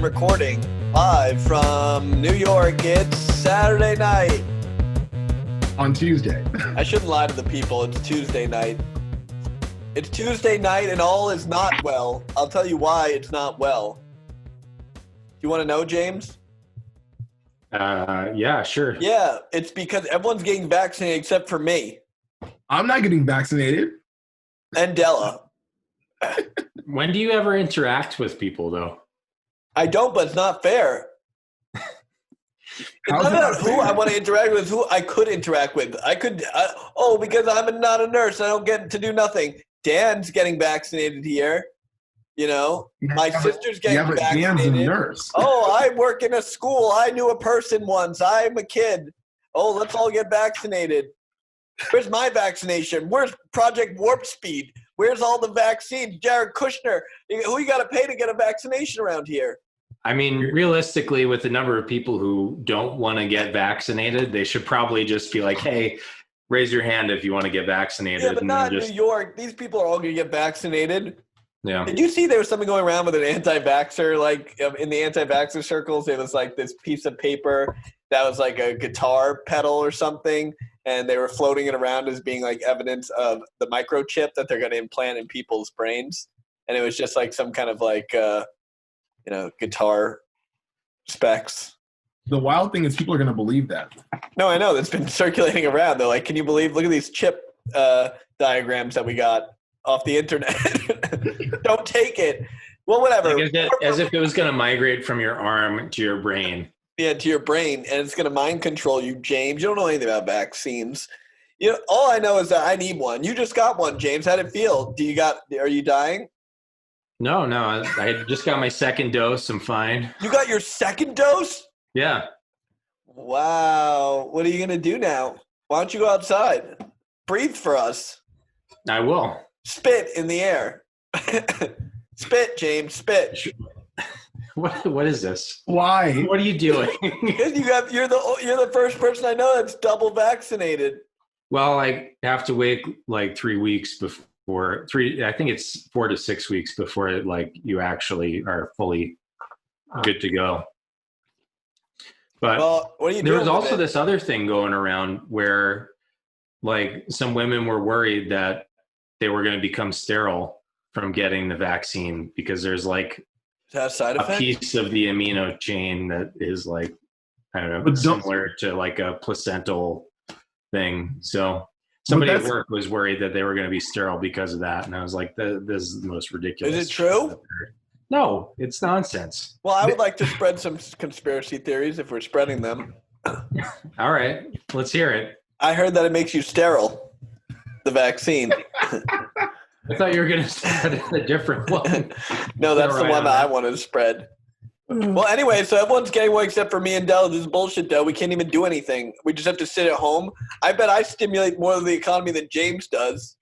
recording live from New York. It's Saturday night. On Tuesday. I shouldn't lie to the people. It's Tuesday night. It's Tuesday night and all is not well. I'll tell you why it's not well. Do you want to know, James? Yeah, sure. Yeah, it's because everyone's getting vaccinated except for me. I'm not getting vaccinated. And Della. When do you ever interact with people, though? I don't, but it's not fair. It's not about who I want to interact with, who I could interact with. Because I'm not a nurse, I don't get to do nothing. Dan's getting vaccinated here. You know, my sister's getting vaccinated. Dan's a nurse. Oh, I work in a school. I knew a person once. I'm a kid. Oh, let's all get vaccinated. Where's my vaccination? Where's Project Warp Speed? Where's all the vaccines? Jared Kushner. Who you got to pay to get a vaccination around here? I mean, realistically, with the number of people who don't want to get vaccinated, they should probably just be like, hey, raise your hand if you want to get vaccinated. Yeah, but not in New York. These people are all going to get vaccinated. Yeah. Did you see there was something going around with an anti-vaxxer, like in the anti-vaxxer circles? It was like this piece of paper that was like a guitar pedal or something, and they were floating it around as being like evidence of the microchip that they're going to implant in people's brains. And it was just like some kind of like, guitar specs. The wild thing is people are going to believe that. No, I know. That's been circulating around. They're like, can you believe, look at these chip diagrams that we got off the internet. Don't take it. Well, whatever. Like as if it was going to migrate from your arm to your brain. Yeah, to your brain, and it's going to mind control you, James. You don't know anything about vaccines. You know, all I know is that I need one. You just got one, James. How'd it feel? Are you dying? No. I just got my second dose. I'm fine. You got your second dose? Yeah. Wow. What are you going to do now? Why don't you go outside? Breathe for us. I will. Spit in the air. Spit, James. Spit. What is this? Why? What are you doing? Because you're the first person I know that's double vaccinated. Well, I have to wait like 3 weeks before I think it's 4 to 6 weeks before you actually are fully good to go. But what are you doing? There was also this other thing going around where like some women were worried that they were going to become sterile from getting the vaccine because there's like a side effect? Piece of the amino chain that is like, I don't know, similar to like a placental thing. So somebody at work was worried that they were going to be sterile because of that. And I was like, this is the most ridiculous. Is it true? No, it's nonsense. Well, I would like to spread some conspiracy theories if we're spreading them. All right, let's hear it. I heard that it makes you sterile, the vaccine. I thought you were going to spread a different one. No, that's the one that I wanted to spread. Well, anyway, so everyone's getting one except for me and Dell. This is bullshit, though. We can't even do anything. We just have to sit at home. I bet I stimulate more of the economy than James does.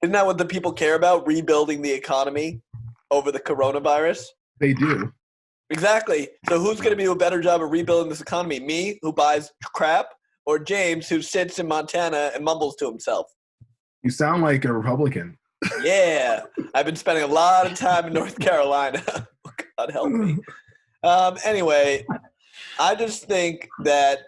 Isn't that what the people care about, rebuilding the economy over the coronavirus? They do. Exactly. So who's going to do a better job of rebuilding this economy? Me, who buys crap, or James, who sits in Montana and mumbles to himself? You sound like a Republican. Yeah. I've been spending a lot of time in North Carolina. God help me. Anyway, I think that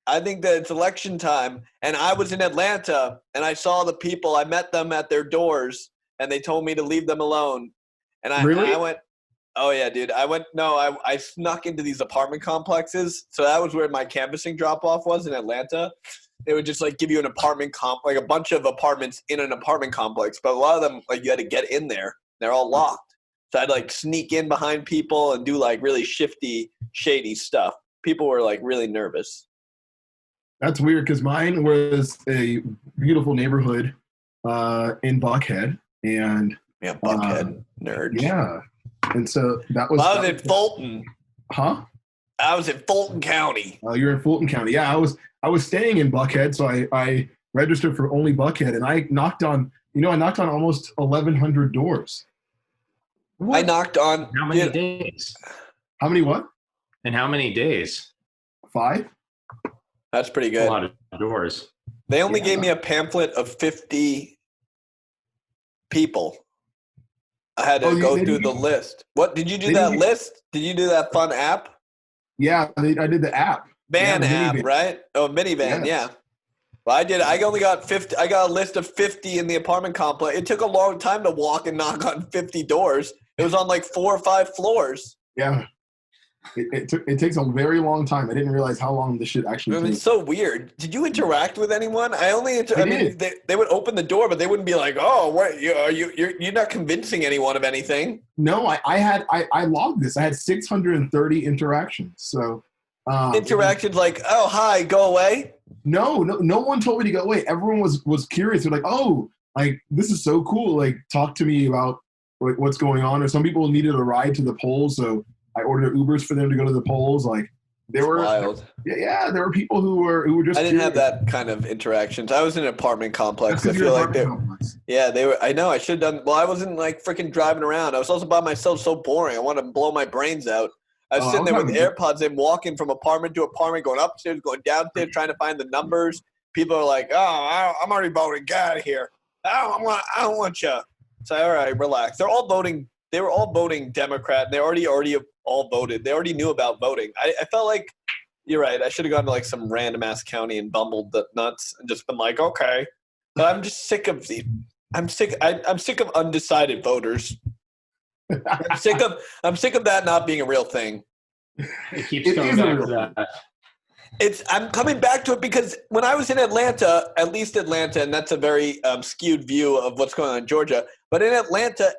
it's election time, and I was in Atlanta, and I saw the people. I met them at their doors, and they told me to leave them alone. And I went, oh, yeah, dude. I snuck into these apartment complexes. So that was where my canvassing drop-off was in Atlanta. They would just like give you an apartment like a bunch of apartments in an apartment complex, but a lot of them like you had to get in there. They're all locked. So I'd like sneak in behind people and do like really shifty, shady stuff. People were like really nervous. That's weird because mine was a beautiful neighborhood in Buckhead, and Buckhead nerds. Yeah, and so that was. I was in Fulton. Huh? I was in Fulton County. Oh, you're in Fulton County. Yeah, I was staying in Buckhead, so I registered for only Buckhead, and I knocked on almost 1,100 doors. What? I knocked on how many days? How many what? And how many days? 5. That's pretty good. A lot of doors. They only gave me a pamphlet of 50 people. I had to go through the didn't- list. What did you do they that didn't- list? Did you do that fun app? Yeah, I did the app. Van the app, minivan. right? Oh, minivan, Yes. yeah. Well, I did. I only got 50. I got a list of 50 in the apartment complex. It took a long time to walk and knock on 50 doors. It was on like 4 or 5 floors. Yeah. It takes a very long time. I didn't realize how long this shit actually takes. It's so weird. Did you interact with anyone? I mean, did. they would open the door, but they wouldn't be like, "Oh, what? You're not convincing anyone of anything." No, I logged this. I had 630 interactions. So Interactions like, "Oh, hi, go away." no one told me to go away. Everyone was curious. They're like, "Oh, like this is so cool. Like talk to me about like what's going on." Or some people needed a ride to the polls, so I ordered Ubers for them to go to the polls. Like there were wild. Yeah, there were people who were just. I didn't curious. have that kind of interactions. I was in an apartment complex. That's I 'cause you're feel an like they, apartment complex. yeah, they were. I know I should have done. Well, I wasn't like freaking driving around. I was also by myself. So boring. I wanted to blow my brains out. I was sitting there with AirPods in, walking from apartment to apartment, going upstairs, going downstairs, trying to find the numbers. People are like, "Oh, I'm already voting. Get out of here. I don't want you." So all right, relax. They're all voting. They were all voting Democrat. They already all voted. They already knew about voting. I felt like you're right. I should have gone to like some random ass county and bumbled the nuts and just been like, okay. But I'm just sick of the. I'm sick of undecided voters. I'm sick of that not being a real thing. It keeps coming back to that. I'm coming back to it because when I was in Atlanta, at least Atlanta, and that's a very skewed view of what's going on in Georgia, but in Atlanta,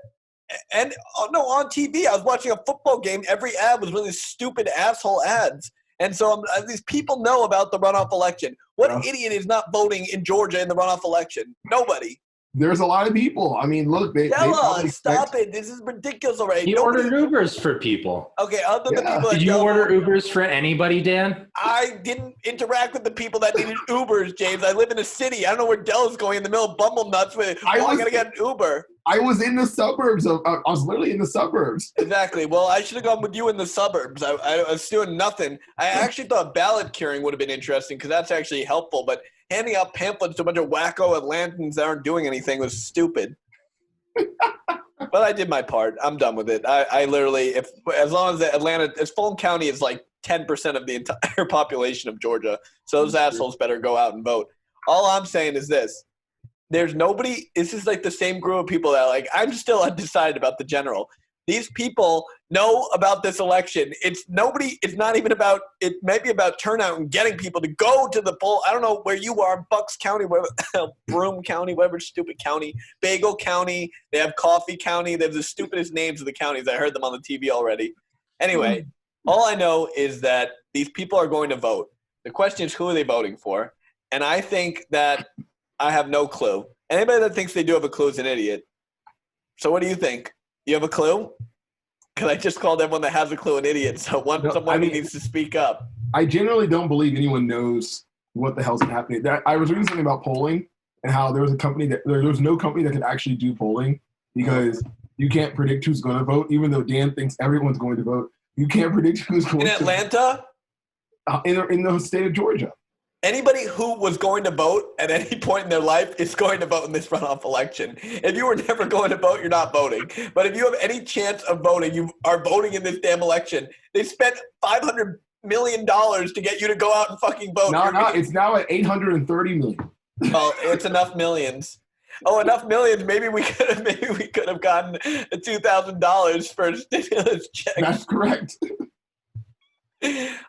and on TV, I was watching a football game. Every ad was really stupid asshole ads. And so these people know about the runoff election. What idiot is not voting in Georgia in the runoff election? Nobody. There's a lot of people. I mean, look, Stop it. This is ridiculous already. You ordered Ubers for people. Okay, other than the people that Did you order Ubers for anybody, Dan? I didn't interact with the people that needed Ubers, James. I live in a city. I don't know where Dell's going in the middle of Bumble Nuts with, I got to get an Uber. I was in the suburbs. I was literally in the suburbs. Exactly. Well, I should have gone with you in the suburbs. I was doing nothing. I actually thought ballot curing would have been interesting because that's actually helpful. But handing out pamphlets to a bunch of wacko Atlantans that aren't doing anything was stupid. But I did my part. I'm done with it. I literally, as long as Fulton County is like 10% of the entire population of Georgia, so those assholes better go out and vote. All I'm saying is this. There's nobody, this is like the same group of people that are like, I'm still undecided about the general. These people know about this election. It's not even about, it might be about turnout and getting people to go to the poll. I don't know where you are, Bucks County, Broome County, whatever stupid county, Bagel County, they have Coffee County. They have the stupidest names of the counties. I heard them on the TV already. Anyway, all I know is that these people are going to vote. The question is, who are they voting for? And I think that I have no clue. Anybody that thinks they do have a clue is an idiot. So what do you think? You have a clue? Because I just called everyone that has a clue an idiot. So someone needs to speak up. I generally don't believe anyone knows what the hell's happening. I was reading something about polling and how there was no company that could actually do polling because you can't predict who's going to vote, even though Dan thinks everyone's going to vote. You can't predict who's going to vote. In Atlanta? In the state of Georgia. Anybody who was going to vote at any point in their life is going to vote in this runoff election. If you were never going to vote, you're not voting. But if you have any chance of voting, you are voting in this damn election. They spent $500 million to get you to go out and fucking vote. It's now at $830 million. Well, it's enough millions. Oh, enough millions. Maybe we could have gotten $2,000 for a stimulus check. That's correct.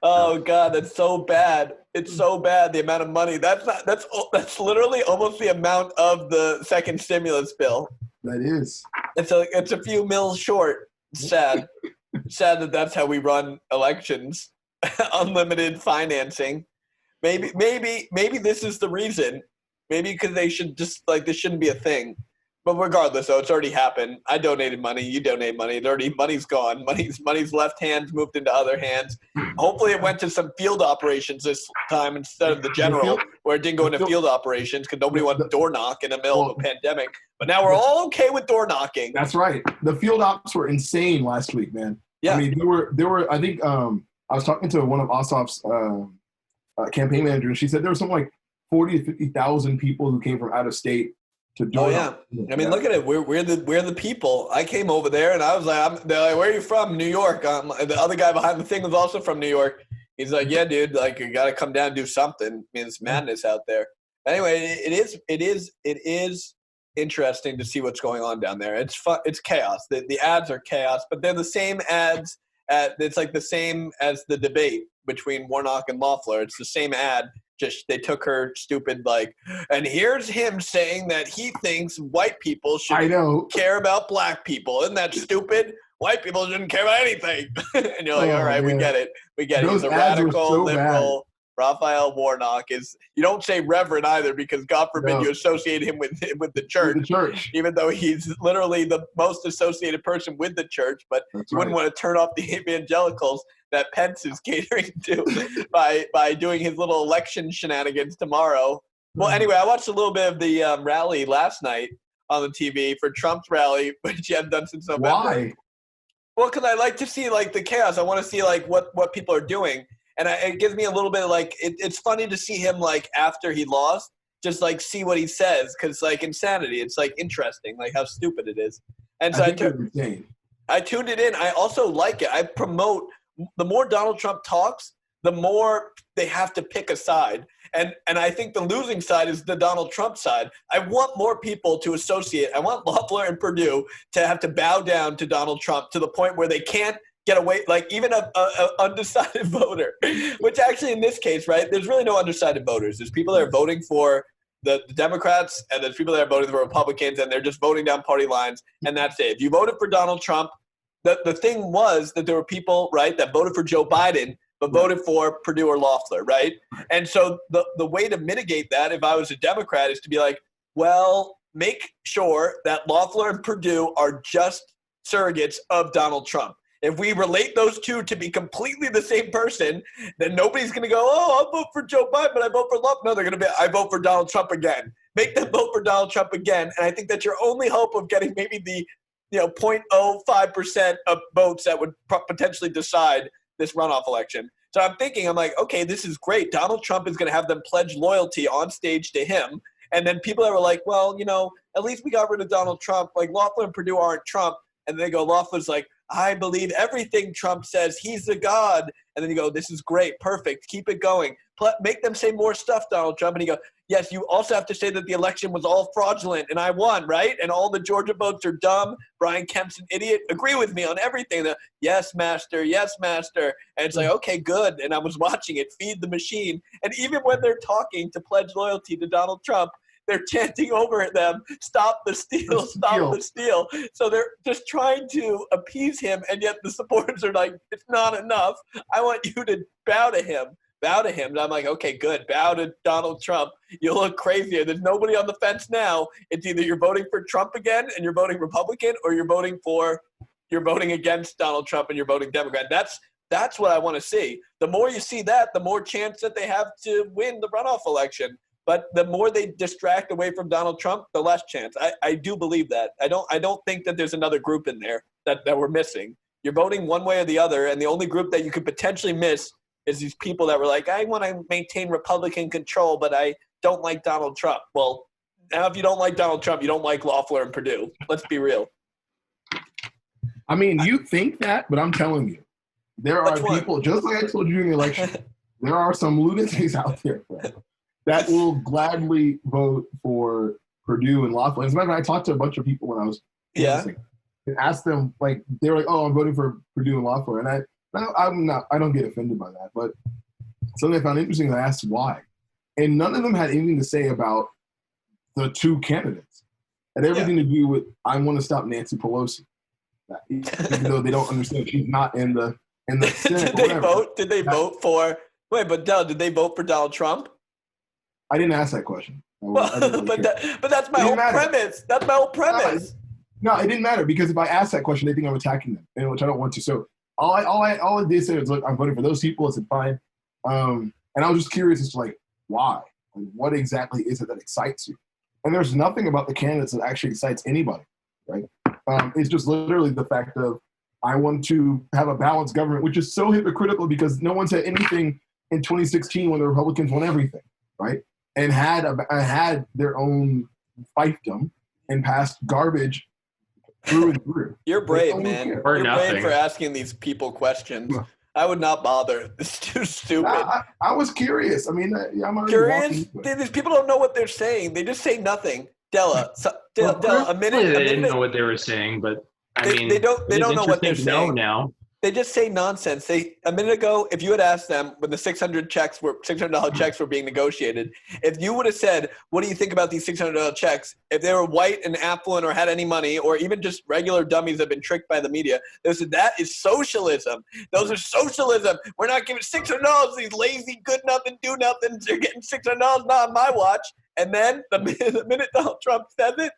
Oh God, that's so bad. It's so bad. The amount of money. That's literally almost the amount of the second stimulus bill. That is. It's a few mils short. Sad. Sad that that's how we run elections. Unlimited financing. Maybe this is the reason. Maybe because they should just this shouldn't be a thing. But regardless, though, it's already happened. I donated money. You donate money. Money's gone. Money's left hands moved into other hands. Hopefully, it went to some field operations this time instead of the general, where it didn't go into field operations because nobody wanted to door knock in the middle of a pandemic. But now we're all okay with door knocking. That's right. The field ops were insane last week, man. Yeah. I mean, there were. I think I was talking to one of Ossoff's campaign managers, and she said there was something like 40 to 50,000 people who came from out of state to join. Oh yeah, I mean, look at it. We're the people. I came over there, and I was like, they're like, "Where are you from?" New York. The other guy behind the thing was also from New York. He's like, "Yeah, dude, like you got to come down and do something." I mean, it's madness out there. Anyway, it is interesting to see what's going on down there. It's fun. It's chaos. The ads are chaos, but they're the same ads. It's like the same as the debate between Warnock and Loeffler. It's the same ad. Just they took her stupid like, and here's him saying that he thinks white people should care about black people. Isn't that stupid? White people shouldn't care about anything. And you're like, all right, man. We get it. Those He's a radical so liberal. Bad. Raphael Warnock is. You don't say reverend either because God forbid you associate him with the church. Even though he's literally the most associated person with the church, but you wouldn't want to turn off the evangelicals that Pence is catering to by doing his little election shenanigans tomorrow. Well, anyway, I watched a little bit of the rally last night on the TV for Trump's rally, which you haven't done since November. Why? Well, because I like to see like the chaos. I want to see like what people are doing. And it gives me a little bit of like it's funny to see him like after he lost, just like see what he says because like insanity. It's like interesting, like how stupid it is. And so I tuned it in. I also like it. I promote the more Donald Trump talks, the more they have to pick a side. And I think the losing side is the Donald Trump side. I want more people to associate. I want Loeffler and Perdue to have to bow down to Donald Trump to the point where they can't get away, like even a undecided voter, which actually in this case, right, there's really no undecided voters. There's people that are voting for the Democrats and there's people that are voting for Republicans and they're just voting down party lines and that's it. If you voted for Donald Trump, the thing was that there were people, right, that voted for Joe Biden but voted for Perdue or Loeffler, right? And so the way to mitigate that if I was a Democrat is to be like, well, make sure that Loeffler and Perdue are just surrogates of Donald Trump. If we relate those two to be completely the same person, then nobody's going to go, oh, I'll vote for Joe Biden, but I vote for Loeffler. No, they're going to be, I vote for Donald Trump again. Make them vote for Donald Trump again. And I think that's your only hope of getting maybe the 0.05% of votes that would potentially decide this runoff election. So I'm thinking, I'm like, okay, this is great. Donald Trump is going to have them pledge loyalty on stage to him. And then people that were like, well, at least we got rid of Donald Trump. Like Loeffler and Perdue aren't Trump. And they go, Loeffler's like, I believe everything Trump says. He's the God. And then you go, this is great. Perfect. Keep it going. Make them say more stuff, Donald Trump. And he goes, yes, you also have to say that the election was all fraudulent and I won, right? And all the Georgia votes are dumb. Brian Kemp's an idiot. Agree with me on everything. Yes, master. Yes, master. And it's like, okay, good. And I was watching it. Feed the machine. And even when they're talking to pledge loyalty to Donald Trump, they're chanting over at them, stop the steal, stop the steal. So they're just trying to appease him, and yet the supporters are like, it's not enough. I want you to bow to him. And I'm like, okay, good. Bow to Donald Trump. You look crazier. There's nobody on the fence now. It's either you're voting for Trump again and you're voting Republican, or you're voting against Donald Trump and you're voting Democrat. That's what I want to see. The more you see that, the more chance that they have to win the runoff election. But the more they distract away from Donald Trump, the less chance. I do believe that. I don't think that there's another group in there that we're missing. You're voting one way or the other, and the only group that you could potentially miss is these people that were like, I want to maintain Republican control, but I don't like Donald Trump. Well, now if you don't like Donald Trump, you don't like Loeffler and Perdue. Let's be real. I mean, you think that, but I'm telling you, there are people, just like I told you in the election, there are some lunatics out there, that will gladly vote for Perdue and Loeffler. As a matter of fact, I talked to a bunch of people when I was and asked them, like, they were like, oh, I'm voting for Perdue and Loeffler. And I don't get offended by that. But something I found interesting is I asked why. And none of them had anything to say about the two candidates. It had everything to do with, I want to stop Nancy Pelosi. Even though they don't understand she's not in the Senate. Did they vote for, did they vote for Donald Trump? I didn't ask that question. But that's my whole premise. That's my whole premise. No, it didn't matter because if I ask that question, they think I'm attacking them, which I don't want to. So all I did say was, look, I'm voting for those people. I said, fine. And I was just curious as to, like, why? Like, what exactly is it that excites you? And there's nothing about the candidates that actually excites anybody, right? It's just literally the fact of, I want to have a balanced government, which is so hypocritical because no one said anything in 2016 when the Republicans won everything, right? And had their own fiefdom and passed garbage through and through. You're brave, man. You're brave for asking these people questions. I would not bother. It's too stupid. I was curious. I mean, I'm already curious. These people don't know what they're saying. They just say nothing. Della, a minute. They didn't know what they were saying, but I mean, they don't know what they're saying. Now. They just say nonsense. A minute ago, if you had asked them when the $600 checks were being negotiated, if you would have said, "What do you think about these $600 checks?" If they were white and affluent or had any money, or even just regular dummies that have been tricked by the media, they said that is socialism. Those are socialism. We're not giving $600. These lazy, good nothing, do nothings. They're getting $600 not on my watch. And then the minute Donald Trump says it,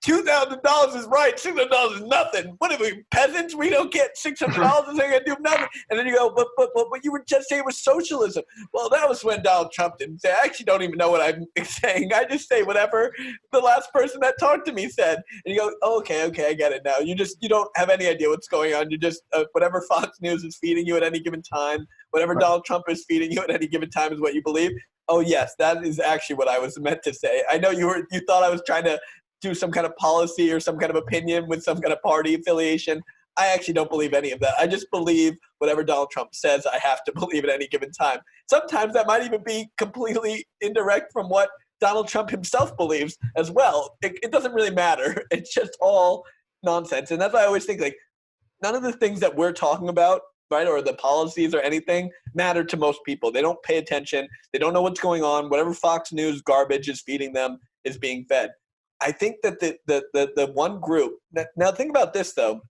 $2,000 is right. $600 is nothing. What are we, peasants? We don't get $600 and they're going to do nothing. And then you go, but you were just saying it was socialism. Well, that was when Donald Trump didn't say. I actually don't even know what I'm saying. I just say whatever the last person that talked to me said. And you go, oh, okay, I get it now. You don't have any idea what's going on. You just whatever Fox News is feeding you at any given time, whatever Donald Trump is feeding you at any given time is what you believe. Oh yes, that is actually what I was meant to say. I know you thought I was trying to do some kind of policy or some kind of opinion with some kind of party affiliation. I actually don't believe any of that. I just believe whatever Donald Trump says I have to believe at any given time. Sometimes that might even be completely indirect from what Donald Trump himself believes as well. It doesn't really matter. It's just all nonsense. And that's why I always think, like, none of the things that we're talking about, right, or the policies or anything matter to most people. They don't pay attention. They don't know what's going on. Whatever Fox News garbage is feeding them is being fed. I think that the one group – now think about this, though.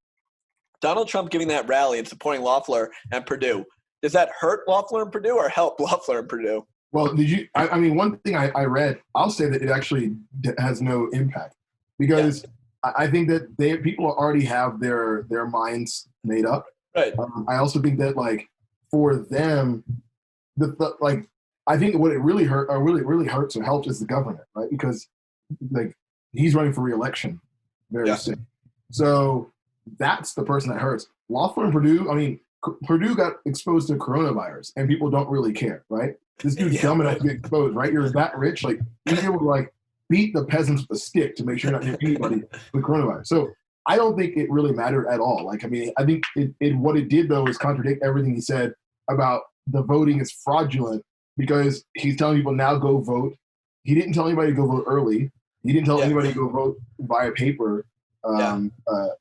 Donald Trump giving that rally and supporting Loeffler and Perdue, does that hurt Loeffler and Perdue or help Loeffler and Perdue? Well, I mean, one thing I read, I'll say that it actually has no impact because I think that people already have their minds made up. Right. I also think that, like, for them, I think what it really hurts or helps is the government, right? Because, like, he's running for re-election very soon. So that's the person that hurts. Loeffler and Perdue, I mean, Perdue got exposed to coronavirus, and people don't really care, right? This dude's dumb enough to get exposed, right? You're that rich, like, he's able to, like, beat the peasants with a stick to make sure you're not near anybody with coronavirus. So I don't think it really mattered at all. Like, I mean, I think what it did, though, is contradict everything he said about the voting is fraudulent because he's telling people now go vote. He didn't tell anybody to go vote early. He didn't tell anybody to go vote via paper, or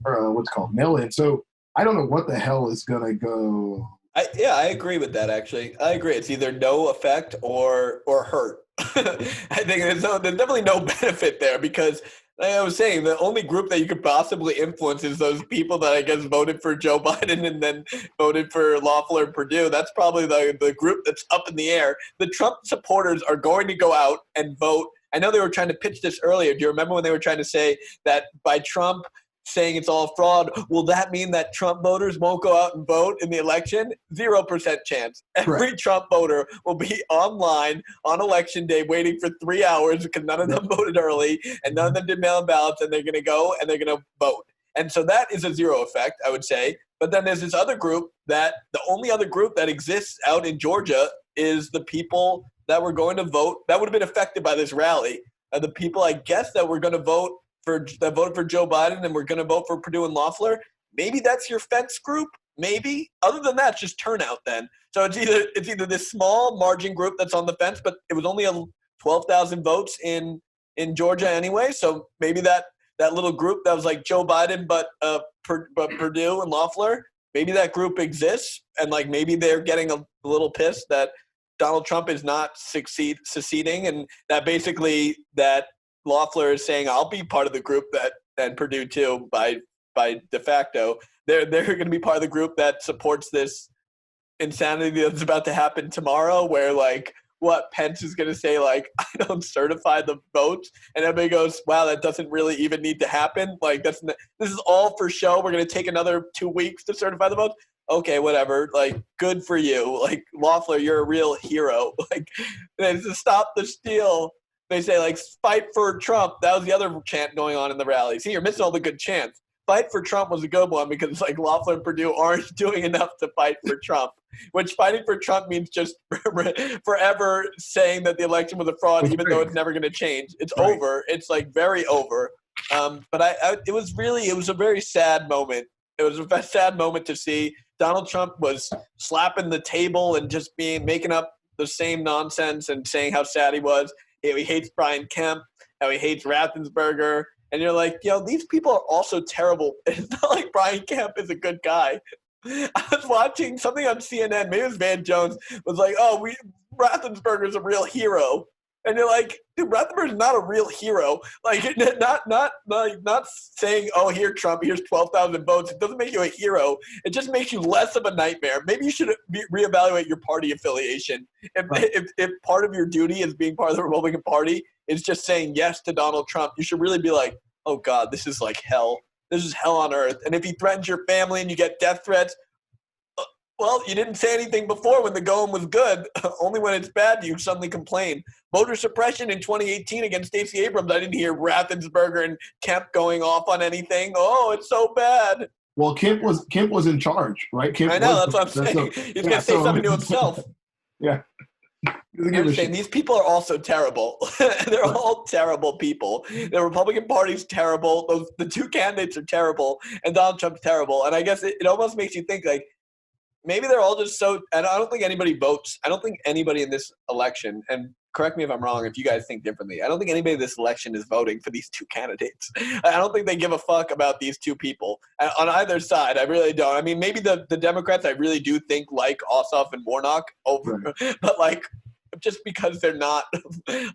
what's it called, mail-in. So I don't know what the hell is going to go. I agree with that, actually. I agree. It's either no effect or hurt. I think there's definitely no benefit there because, like I was saying, the only group that you could possibly influence is those people that I guess voted for Joe Biden and then voted for Loeffler and Perdue. That's probably the group that's up in the air. The Trump supporters are going to go out and vote. I know they were trying to pitch this earlier. Do you remember when they were trying to say that by Trump saying it's all fraud, will that mean that Trump voters won't go out and vote in the election? 0% chance. Every Trump voter will be online on election day waiting for 3 hours because none of them voted early and none of them did mail-in ballots, and they're going to go and they're going to vote. And so that is a zero effect, I would say. But then there's this other group that the only other group that exists out in Georgia is the people that were going to vote that would have been affected by this rally. The people, I guess, that were going to vote that voted for Joe Biden and we're going to vote for Perdue and Loeffler. Maybe that's your fence group. Maybe. Other than that, it's just turnout then. So it's either this small margin group that's on the fence, but it was only 12,000 votes in Georgia anyway. So maybe that little group that was like Joe Biden, but Perdue and Loeffler, maybe that group exists, and like maybe they're getting a little pissed that Donald Trump is not seceding, and that basically that Loeffler is saying I'll be part of the group that, and Perdue too by de facto. They're going to be part of the group that supports this insanity that's about to happen tomorrow, where like what Pence is going to say, like, I don't certify the votes, and everybody goes, wow, that doesn't really even need to happen. Like this is all for show. We're going to take another 2 weeks to certify the votes. Okay, whatever. Like, good for you. Like, Loeffler, you're a real hero. Like, to stop the steal, they say, like, fight for Trump. That was the other chant going on in the rally. See, you're missing all the good chants. fight for Trump was a good one because it's like Loeffler and Perdue aren't doing enough to fight for Trump, which fighting for Trump means just forever saying that the election was a fraud, even though it's never going to change. It's over. It's like very over. But it was a very sad moment. It was a sad moment to see. Donald Trump was slapping the table and just making up the same nonsense and saying how sad he was. He hates Brian Kemp, how he hates Raffensperger. And you're like, these people are also terrible. It's not like Brian Kemp is a good guy. I was watching something on CNN. Maybe it was Van Jones was like, Raffensperger's a real hero. And you're like, dude, Raffensperger's not a real hero. Like, not saying, oh, here, Trump, here's 12,000 votes. It doesn't make you a hero. It just makes you less of a nightmare. Maybe you should reevaluate your party affiliation. If part of your duty as being part of the Republican Party is just saying yes to Donald Trump, you should really be like, oh, God, this is like hell. This is hell on earth. And if he threatens your family and you get death threats, well, you didn't say anything before when the going was good. Only when it's bad do you suddenly complain. Voter suppression in 2018 against Stacey Abrams, I didn't hear Raffensperger and Kemp going off on anything. Oh, it's so bad. Well, Kemp was in charge, right? I know, that's what I'm saying. He's going to say something to himself. Yeah. I'm saying these people are also terrible. They're all terrible people. The Republican Party's terrible. The two candidates are terrible, and Donald Trump's terrible. And I guess it almost makes you think, like, maybe they're all just so – and I don't think anybody votes. I don't think anybody in this election – and correct me if I'm wrong if you guys think differently. I don't think anybody in this election is voting for these two candidates. I don't think they give a fuck about these two people on either side. I really don't. I mean, maybe the Democrats I really do think like Ossoff and Warnock over – but, like, just because they're not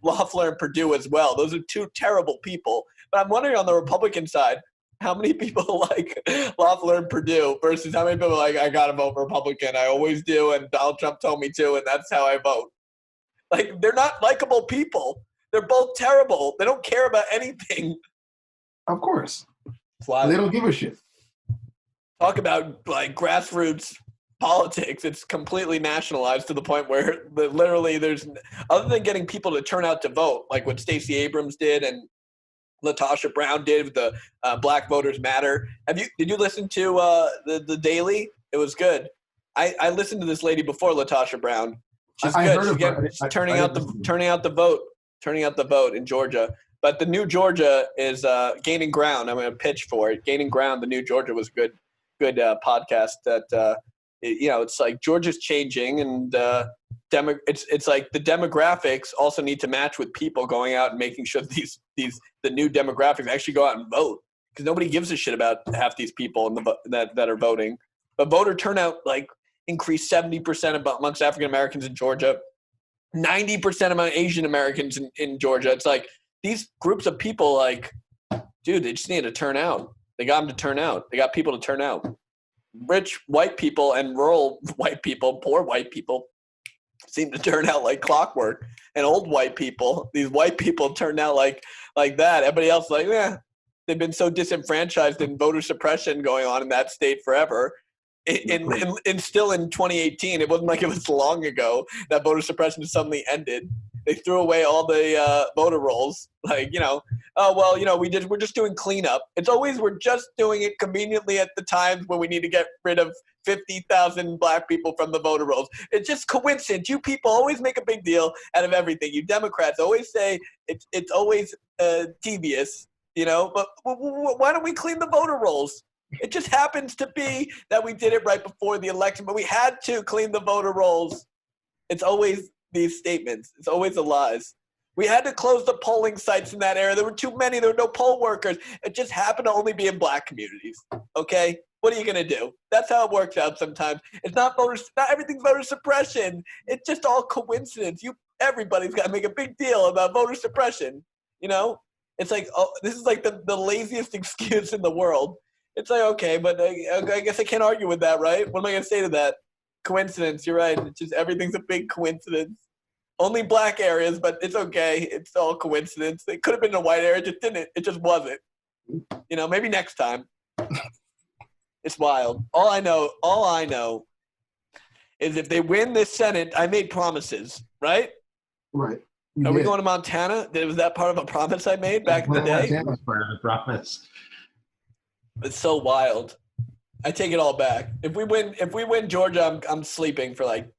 Loeffler and Perdue as well. Those are two terrible people. But I'm wondering on the Republican side – how many people like Loeffler and Perdue versus how many people like, I got to vote Republican. I always do, and Donald Trump told me to, and that's how I vote. Like, they're not likable people. They're both terrible. They don't care about anything. Of course. They don't give a shit. Talk about, like, grassroots politics. It's completely nationalized to the point where literally there's – other than getting people to turn out to vote, like what Stacey Abrams did and Latasha Brown did with the Black Voters Matter. Did you listen to the Daily? It was good. I listened to this lady before Latasha Brown. She's good. She's turning out the vote in Georgia. But the new Georgia is gaining ground. I'm going to pitch for it. Gaining ground. The new Georgia was good podcast. That it's like Georgia's changing, and it's like the demographics also need to match with people going out and making sure the new demographics actually go out and vote, because nobody gives a shit about half these people that are voting. But voter turnout like increased 70% amongst African Americans in Georgia, 90% among Asian Americans in Georgia. It's like these groups of people, like, dude, they just need to turn out. They got them to turn out. They got people to turn out. Rich white people and rural white people, poor white people, seem to turn out like clockwork. And old white people, these white people turned out like that. Everybody else like, they've been so disenfranchised and voter suppression going on in that state forever. And still in 2018, it wasn't like it was long ago that voter suppression suddenly ended. They threw away all the voter rolls. Like, we're just doing cleanup. It's always we're just doing it conveniently at the times when we need to get rid of 50,000 black people from the voter rolls. It's just coincidence. You people always make a big deal out of everything. You Democrats always say it's always devious, But why don't we clean the voter rolls? It just happens to be that we did it right before the election, but we had to clean the voter rolls. It's always these statements. It's always the lies. We had to close the polling sites in that area. There were too many. There were no poll workers. It just happened to only be in black communities. Okay? What are you going to do? That's how it works out sometimes. It's not everything's voter suppression. It's just all coincidence. Everybody's got to make a big deal about voter suppression. It's like, this is like the laziest excuse in the world. It's like, okay, but I guess I can't argue with that, right? What am I going to say to that? Coincidence, you're right. It's just everything's a big coincidence. Only black areas, but it's okay. It's all coincidence. It could have been a white area, it just didn't. It just wasn't. Maybe next time. It's wild. All I know is if they win this Senate, I made promises, right? Right. Are we going to Montana? Was that part of a promise I made back in the day? That was part of the promise. It's so wild. I take it all back. If we win Georgia, I'm sleeping for like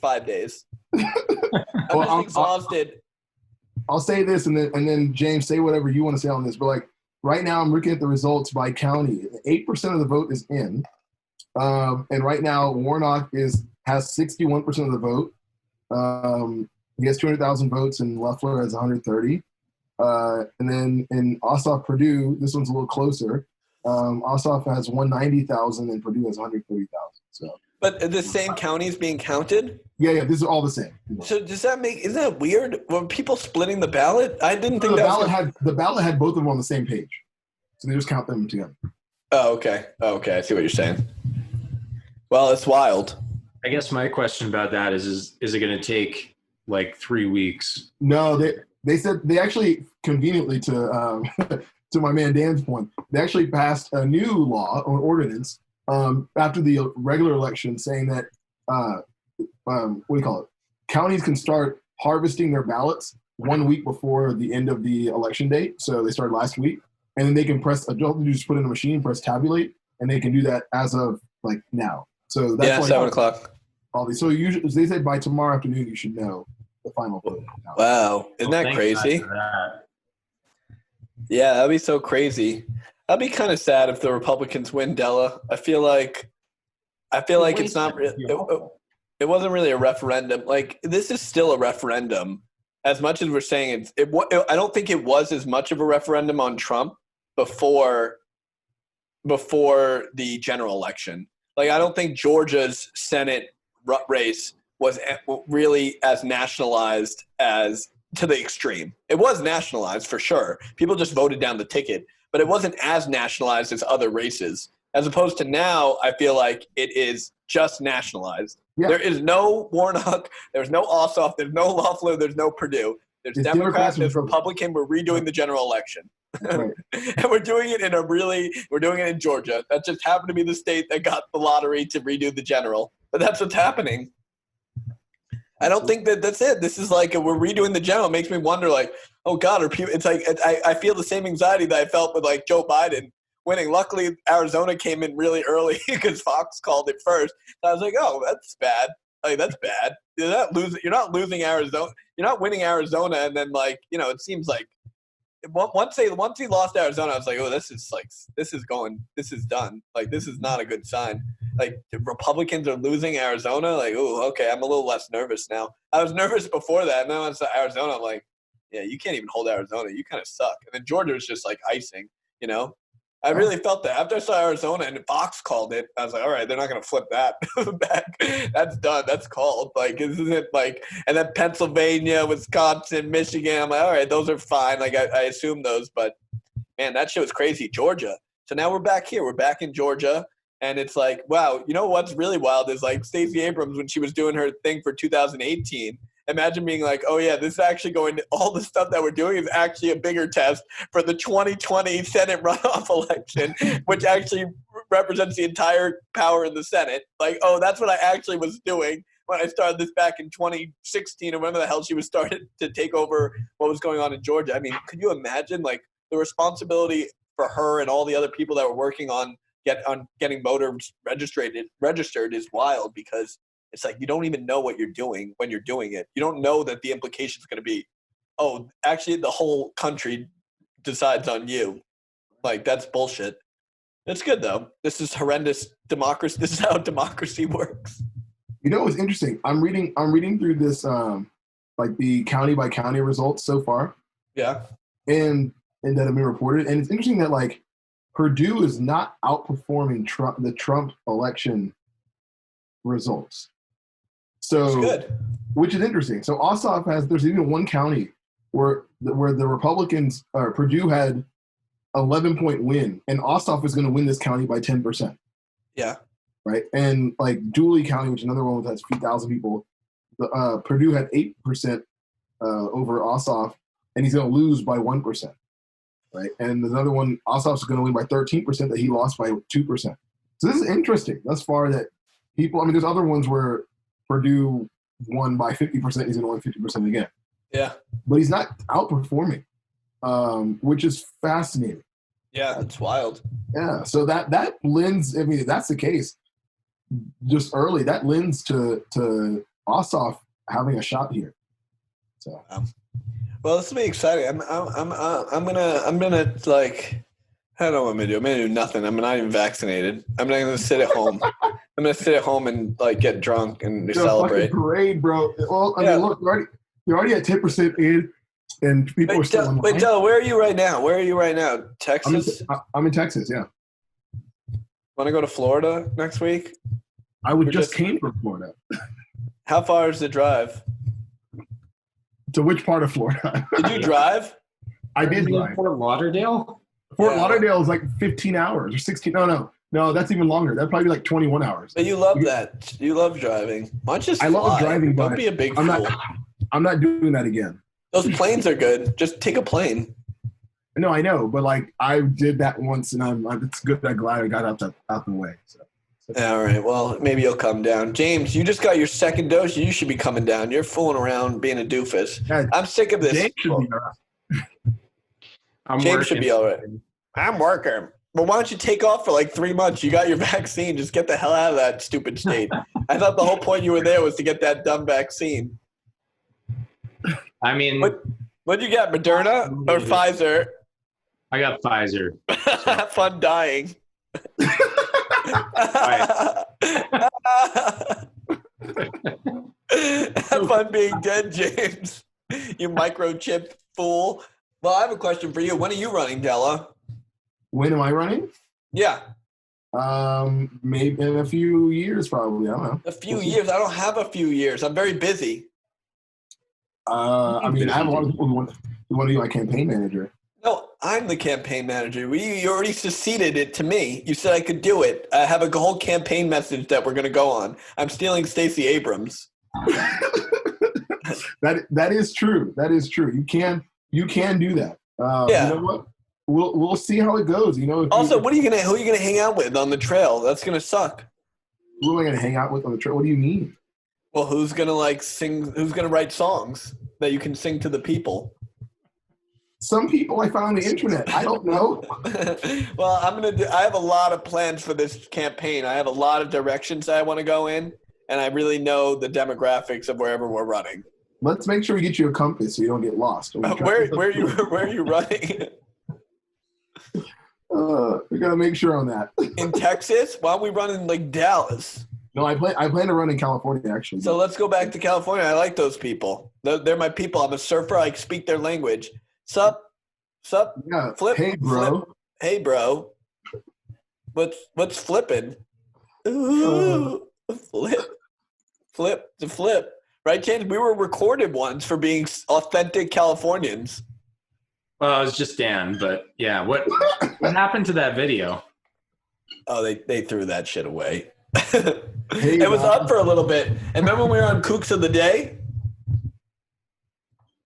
5 days. I'm just exhausted. I'll say this, and then James, say whatever you want to say on this. But like right now, I'm looking at the results by county. 8% of the vote is in, and right now Warnock has 61% of the vote. He has 200,000 votes, and Loeffler has 130. And then in Ossoff, Purdue, this one's a little closer. Ossoff has 190,000, and Purdue has 130,000. So. But the same counties being counted? Yeah, this is all the same. So does that isn't that weird? Were people splitting the ballot? I didn't think the ballot had both of them on the same page. So they just count them together. Oh, okay. I see what you're saying. Well, it's wild. I guess my question about that is it going to take like 3 weeks? No, they said they actually conveniently to to my man Dan's point, they actually passed a new law or ordinance after the regular election saying that what do you call it? Counties can start harvesting their ballots 1 week before the end of the election date. So they started last week, and then they can you just put in a machine, press tabulate, and they can do that as of like now. So that's 7 o'clock. So usually they said by tomorrow afternoon you should know the final vote. Wow, isn't that crazy? Yeah, that'd be so crazy. I'd be kind of sad if the Republicans win, Della. I feel like it's not. It wasn't really a referendum. Like, this is still a referendum. As much as we're saying I don't think it was as much of a referendum on Trump before the general election. Like, I don't think Georgia's Senate race was really as nationalized as to the extreme. It was nationalized for sure. People just voted down the ticket, but it wasn't as nationalized as other races. As opposed to now, I feel like it is just nationalized. Yeah. There is no Warnock, there's no Ossoff, there's no Loeffler, there's no Purdue. There's Democrats, there's Republican. We're redoing the general election. Right. And we're doing it in Georgia. That just happened to be the state that got the lottery to redo the general. But that's what's happening. I don't think that's it. This is like we're redoing the general. It makes me wonder, like, oh God, are people? It's like I feel the same anxiety that I felt with like Joe Biden winning. Luckily, Arizona came in really early because Fox called it first. So I was like, oh, that's bad. Like, that's bad. You're not losing Arizona. You're not winning Arizona, and then it seems like once he lost Arizona, I was like, oh, this is done. Like, this is not a good sign. Like, the Republicans are losing Arizona. Like, oh, okay, I'm a little less nervous now. I was nervous before that, and then when I saw Arizona, I'm like, yeah, you can't even hold Arizona. You kind of suck. And then Georgia was just like icing, I really felt that. After I saw Arizona and Fox called it, I was like, all right, they're not going to flip that back. That's done. That's called. Like, isn't it like – and then Pennsylvania, Wisconsin, Michigan. I'm like, all right, those are fine. Like, I assume those. But, man, that shit was crazy. Georgia. So now we're back here. We're back in Georgia. And it's like, wow, you know what's really wild is like Stacey Abrams, when she was doing her thing for 2018 – imagine being like, oh, yeah, this is actually all the stuff that we're doing is actually a bigger test for the 2020 Senate runoff election, which actually represents the entire power in the Senate. Like, oh, that's what I actually was doing when I started this back in 2016 or whenever the hell she was started to take over what was going on in Georgia. I mean, could you imagine, like, the responsibility for her and all the other people that were working on getting voters registered is wild, because it's like you don't even know what you're doing when you're doing it. You don't know that the implication is going to be, oh, actually the whole country decides on you. Like, that's bullshit. It's good, though. This is horrendous democracy. This is how democracy works. It's interesting. I'm reading through this, like the county by county results so far. Yeah. And that have been reported. And it's interesting that, like, Purdue is not outperforming the Trump election results. So, good. Which is interesting. So Ossoff there's even one county where the Republicans, Purdue had 11-point win, and Ossoff is going to win this county by 10%. Yeah. Right. And like Dooley County, which is another one that has a few thousand people, Purdue had 8% over Ossoff, and he's going to lose by 1%. Right. And another one, Ossoff's going to win by 13% that he lost by 2%. So this is interesting thus far that people, there's other ones where Purdue won by 50%, he's going to win 50% again. Yeah. But he's not outperforming, which is fascinating. Yeah, that's wild. Yeah, so that lends. I mean, if that's the case, just early that lends to Ossoff having a shot here. So, well, this will be exciting. I'm gonna like. I don't know what I'm gonna do. I'm gonna do nothing. I'm not even vaccinated. I'm not gonna sit at home. I'm gonna sit at home and like get drunk and celebrate. Parade, bro. Well, I mean, look, you're already at 10% in, and people are still. Wait, Della, where are you right now? Where are you right now? Texas? I'm in Texas. Yeah. Want to go to Florida next week? I just came from Florida. How far is the drive? To which part of Florida? Did you drive? I did drive. Fort Lauderdale? Fort Lauderdale is like 15 hours or 16. No, that's even longer. That'd probably be like 21 hours. But you love that. You love driving. Why don't you just fly? I love driving, Don't be a big fool. I'm not doing that again. Those planes are good. Just take a plane. No, I know, but like I did that once, and it's good. I'm glad I got out the way. So. All right. Well, maybe you'll come down. James, you just got your second dose. You should be coming down. You're fooling around being a doofus. Yeah, I'm sick of this. James should be all right. James should be all right. I'm working. But why don't you take off for like 3 months? You got your vaccine. Just get the hell out of that stupid state. I thought the whole point you were there was to get that dumb vaccine. I mean, what'd you get, Moderna or Pfizer? I got Pfizer. Have fun dying. Have fun being dead, James. You microchip fool. Well, I have a question for you. When are you running, Della? When am I running? Yeah. Maybe in a few years, probably. I don't know. A few years? I don't have a few years. I'm very busy. I mean, I have a lot of people who want to be my campaign manager. No, I'm the campaign manager. You already seceded it to me. You said I could do it. I have a whole campaign message that we're going to go on. I'm stealing Stacey Abrams. That is true. That is true. You can do that. Yeah. You know what? We'll see how it goes. You know. Also, who are you gonna hang out with on the trail? That's gonna suck. Who am I gonna hang out with on the trail? What do you mean? Well, who's gonna like sing? Who's gonna write songs that you can sing to the people? Some people I found on the internet. I don't know. Well, I have a lot of plans for this campaign. I have a lot of directions that I want to go in, and I really know the demographics of wherever we're running. Let's make sure we get you a compass so you don't get lost. Where are you running? We gotta make sure on that. In Texas? Why don't we run in like Dallas? No, I plan to run in California actually. So let's go back to California. I like those people. They're my people. I'm a surfer. I speak their language. Sup? Yeah. Flip. Hey, bro. Flip. Hey, bro. What's flipping? Ooh, flip. Right, James? We were recorded once for being authentic Californians. Well, it was just Dan, but yeah. What happened to that video? Oh, they threw that shit away. Hey, it was up for a little bit. And remember when we were on Kooks of the Day?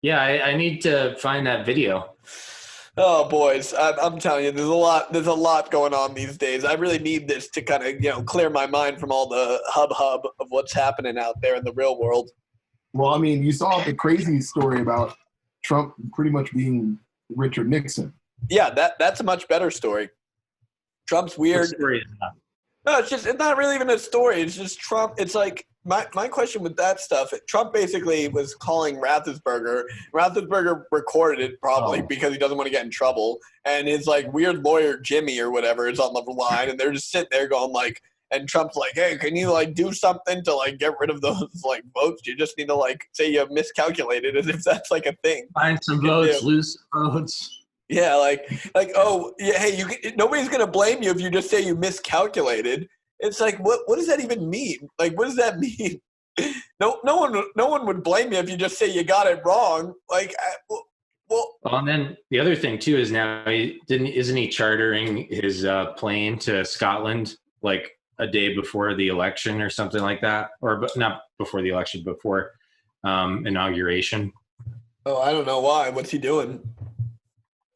Yeah, I need to find that video. Oh, boys, I'm telling you, there's a lot going on these days. I really need this to kind of, clear my mind from all the hub of what's happening out there in the real world. Well, I mean, you saw the crazy story about Trump pretty much being Richard Nixon. Yeah, that's a much better story. Trump's weird. What story is that? No, it's not really even a story. It's just Trump. It's like my question with that stuff. Trump basically was calling Rathensperger. Rathensperger recorded it probably because he doesn't want to get in trouble. And his like weird lawyer Jimmy or whatever is on the line, and they're just sitting there going like. And Trump's like, hey, can you like do something to like get rid of those like votes? You just need to like say you miscalculated, as if that's like a thing. Find some votes, lose some votes. Yeah, like oh yeah, hey, nobody's gonna blame you if you just say you miscalculated. It's like what does that even mean? Like what does that mean? No one would blame you if you just say you got it wrong. Like well, and then the other thing too is now isn't he chartering his plane to Scotland like a day before the election or something like that, or not before the election, before inauguration. Oh, I don't know why. What's he doing?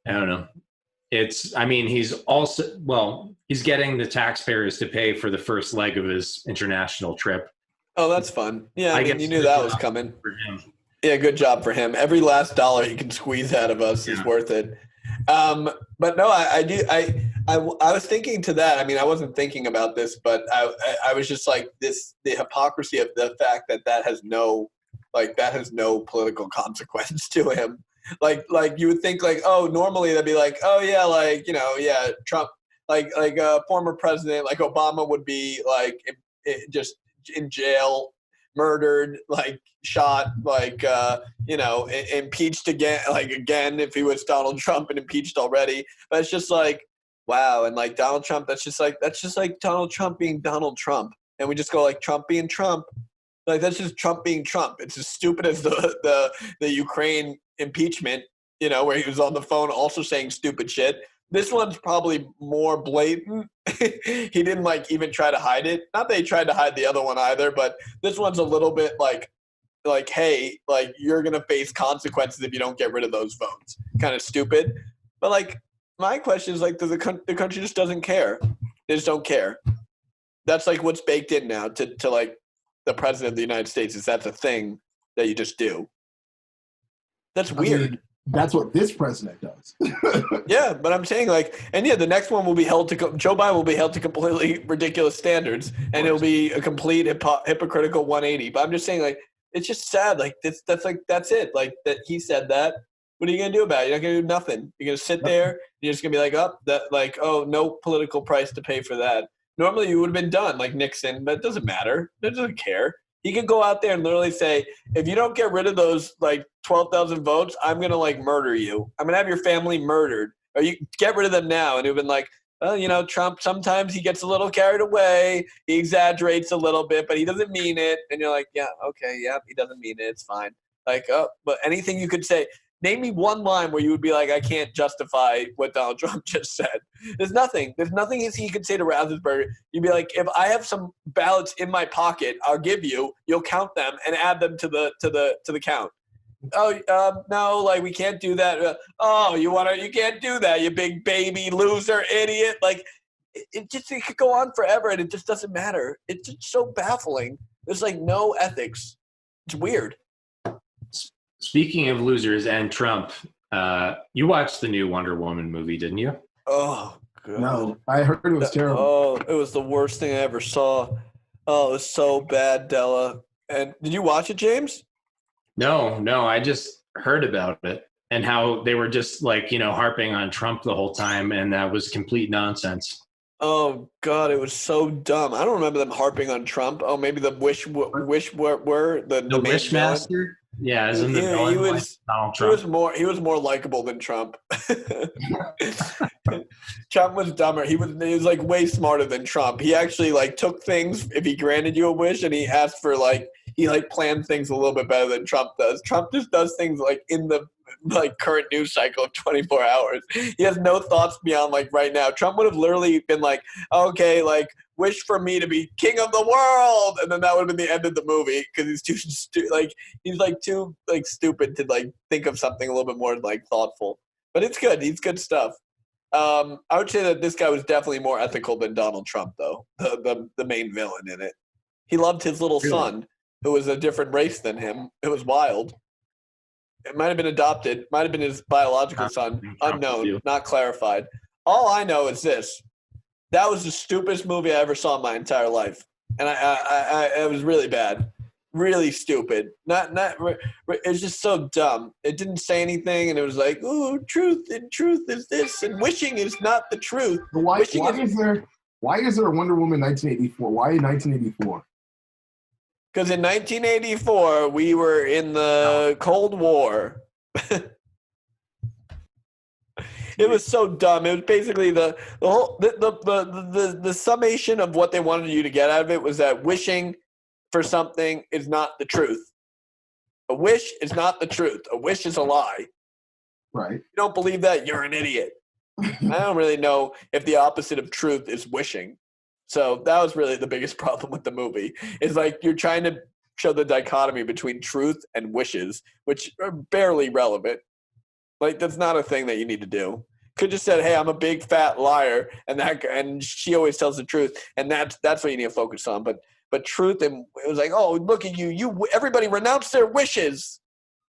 I don't know. He's getting the taxpayers to pay for the first leg of his international trip. Oh, that's fun. Yeah, I mean, you knew that was coming. For him. Yeah, good job for him. Every last dollar he can squeeze out of us is worth it. But no, I do. I was thinking to that. I mean, I wasn't thinking about this, but I was just like the hypocrisy of the fact that has no political consequence to him. Like you would think like, oh, normally they'd be like, oh yeah, like, yeah, Trump, like a former president like Obama would be like just in jail, murdered, like shot, like impeached again, like again if he was Donald Trump and impeached already. But it's just like, wow. And like Donald Trump, that's just like Donald Trump being Donald Trump, and we just go like Trump being Trump. Like that's just Trump being Trump. It's as stupid as the Ukraine impeachment, where he was on the phone also saying stupid shit. This one's probably more blatant. He didn't like even try to hide it. Not that he tried to hide the other one either, but this one's a little bit like, hey, like you're gonna face consequences if you don't get rid of those votes. Kind of stupid. But like my question is like, the country just doesn't care. They just don't care. That's like what's baked in now to like the president of the United States, is that's a thing that you just do. That's weird. I mean, that's what this president does. Yeah, but I'm saying like, and yeah, the next one will be held to Joe Biden will be held to completely ridiculous standards, and it'll be a complete hypocritical 180. But I'm just saying like, it's just sad. Like that's it. Like that he said that. What are you gonna do about it? You're not gonna do nothing. You're gonna sit there. You're just gonna be like, no political price to pay for that. Normally you would have been done like Nixon, but it doesn't matter. It doesn't care. He could go out there and literally say, if you don't get rid of those like 12,000 votes, I'm going to like murder you. I'm going to have your family murdered. Or you get rid of them now. And it would have been like, well, Trump, sometimes he gets a little carried away. He exaggerates a little bit, but he doesn't mean it. And you're like, yeah, okay, yeah, he doesn't mean it. It's fine. Like, but anything you could say, name me one line where you would be like, I can't justify what Donald Trump just said. There's nothing. There's nothing he could say to Rathensberger. You'd be like, if I have some ballots in my pocket, I'll give you. You'll count them and add them to the count. Oh, no, like we can't do that. You can't do that, you big baby loser idiot. Like it could go on forever, and it just doesn't matter. It's just so baffling. There's like no ethics. It's weird. Speaking of losers and Trump, you watched the new Wonder Woman movie, didn't you? Oh, God. No, I heard it was terrible. Oh, it was the worst thing I ever saw. Oh, it was so bad, Della. And did you watch it, James? No, I just heard about it and how they were just like, harping on Trump the whole time, and that was complete nonsense. Oh, God, it was so dumb. I don't remember them harping on Trump. Oh, maybe the Wishmaster? Yeah, isn't the villain he was Donald Trump? He was more likable than Trump. Trump was dumber. He was like way smarter than Trump. He actually like took things, if he granted you a wish, and he asked for he planned things a little bit better than Trump does. Trump just does things like in the current news cycle of 24 hours. He has no thoughts beyond right now. Trump would have literally been like, okay, wish for me to be king of the world, and then that would have been the end of the movie, because he's too too stupid to think of something a little bit more thoughtful. But it's good. He's good stuff. I would say that this guy was definitely more ethical than Donald Trump, though. The main villain in it. He loved his little son, who was a different race than him. It was wild. It might have been adopted. Might have been his biological son. Unknown. Not clarified. All I know is this. That was the stupidest movie I ever saw in my entire life. And it was really bad. Really stupid. It was just so dumb. It didn't say anything, and it was like, ooh, truth is this, and wishing is not the truth. Why is there a Wonder Woman 1984? Why 1984? Because in 1984, we were in the Cold War. It was so dumb. It was basically the summation of what they wanted you to get out of it was that wishing for something is not the truth. A wish is not the truth. A wish is a lie. Right. If you don't believe that, you're an idiot. I don't really know if the opposite of truth is wishing. So that was really the biggest problem with the movie. It's you're trying to show the dichotomy between truth and wishes, which are barely relevant. That's not a thing that you need to do. Could just said, "Hey, I'm a big fat liar," and she always tells the truth, and that's what you need to focus on. But truth, and it was oh, look at you! Everybody renounce their wishes,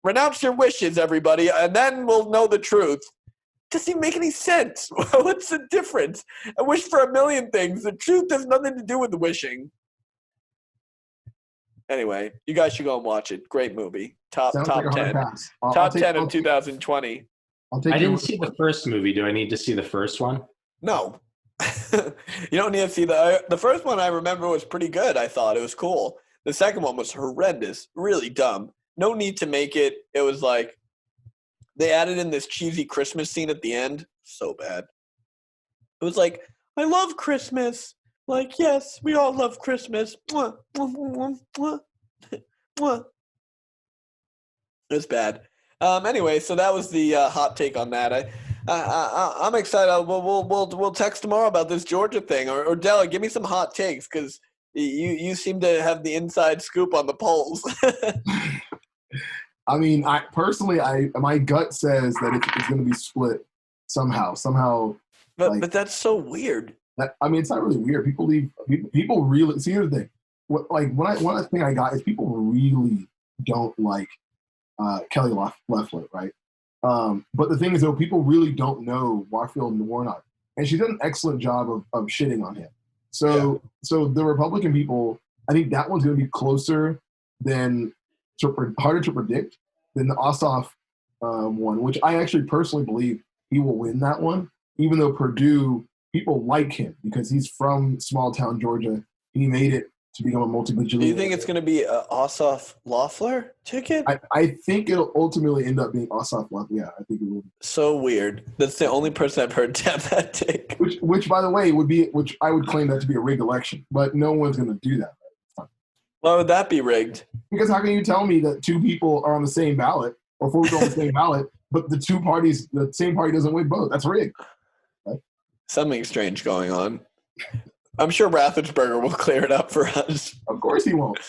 everybody, and then we'll know the truth. doesn't even make any sense. What's the difference? I wish for a million things. The truth has nothing to do with the wishing. Anyway, you guys should go and watch it. Great movie. Top Sounds 10. Pass. Top 10 of 2020. I didn't see the first movie. Do I need to see the first one? No. You don't need to see the first one. I remember was pretty good. I thought it was cool. The second one was horrendous, really dumb. No need to make it. It was like they added in this cheesy Christmas scene at the end. So bad. It was like, I love Christmas. Like, yes, we all love Christmas. Mwah, mwah, mwah, mwah, mwah. It was bad. Anyway, so that was the hot take on that. I'm excited. We'll text tomorrow about this Georgia thing, or Della, give me some hot takes because you seem to have the inside scoop on the polls. I mean, my gut says that it's going to be split somehow. But that's so weird. It's not really weird. People really see. Here's the thing. One thing I got is people really don't like Kelly Loeffler, right? But the thing is, though, people really don't know Warfield and Warnock, and she's done an excellent job of shitting on him. So the Republican people, I think that one's going to be closer harder to predict than the Ossoff one, which I actually personally believe he will win that one, even though Perdue, people like him because he's from small town Georgia. He made it to become a multi-bajillionaire. Do you think it's going to be an Ossoff Loeffler ticket? I think it'll ultimately end up being Ossoff Loeffler. Yeah, I think it will be. So weird. That's the only person I've heard have that take. Which, by the way, which I would claim that to be a rigged election, but no one's going to do that. Why would that be rigged? Because how can you tell me that two people are on the same ballot or four people on the same ballot, but the same party doesn't win both? That's rigged. Right? Something strange going on. I'm sure Rathensperger will clear it up for us. Of course he won't.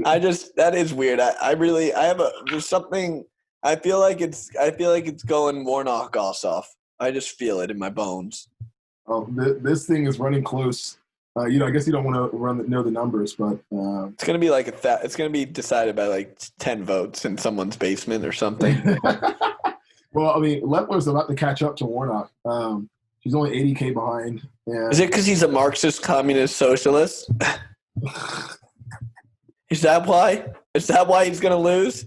That is weird. There's something. I feel like it's going Warnock Ossoff. I just feel it in my bones. Oh, this thing is running close. I guess you don't want to know the numbers, but it's gonna be like it's gonna be decided by like 10 votes in someone's basement or something. Well, I mean, Loeffler's about to catch up to Warnock. She's only 80K behind. And is it because he's a Marxist, communist, socialist? Is that why? Is that why he's gonna lose?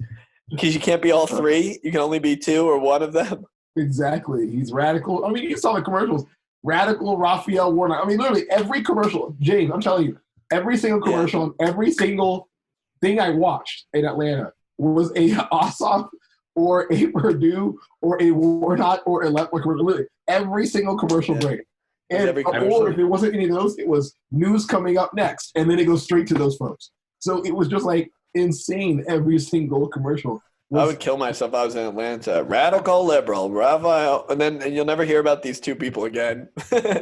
Because you can't be all three. You can only be two or one of them. Exactly. He's radical. I mean, you saw the commercials. Radical Raphael Warnock. I mean, literally every commercial, James, I'm telling you, every single commercial and every single thing I watched in Atlanta was a Ossoff or a Perdue or a Warnock or a Loeffler commercial. Literally, every single commercial break. And or if it wasn't any of those, it was news coming up next. And then it goes straight to those folks. So it was just like insane every single commercial. I would kill myself if I was in Atlanta. Radical liberal, Raphael, and you'll never hear about these two people again.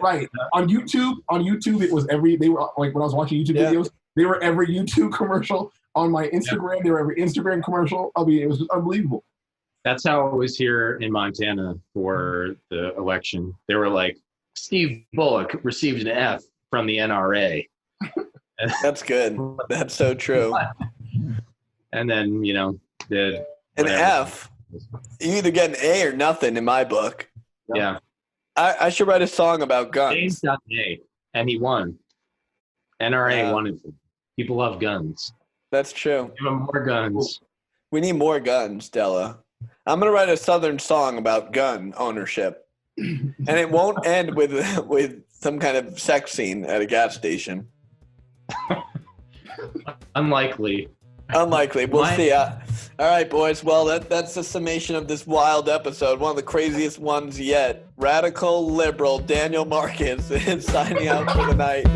Right. On YouTube, it was they were like when I was watching YouTube videos, they were every YouTube commercial. On my Instagram, they were every Instagram commercial. I mean, it was just unbelievable. That's how it was here in Montana for the election. They were like, Steve Bullock received an F from the NRA. That's good. That's so true. And then, an F. You either get an A or nothing in my book. Yeah. I should write a song about guns. James got an A, and he won. NRA wanted him. People love guns. That's true. Give them more guns. We need more guns, Della. I'm going to write a Southern song about gun ownership. And it won't end with some kind of sex scene at a gas station. Unlikely. We'll see. All right, boys. Well, that's the summation of this wild episode. One of the craziest ones yet. Radical liberal Daniel Marcus is signing out for the night.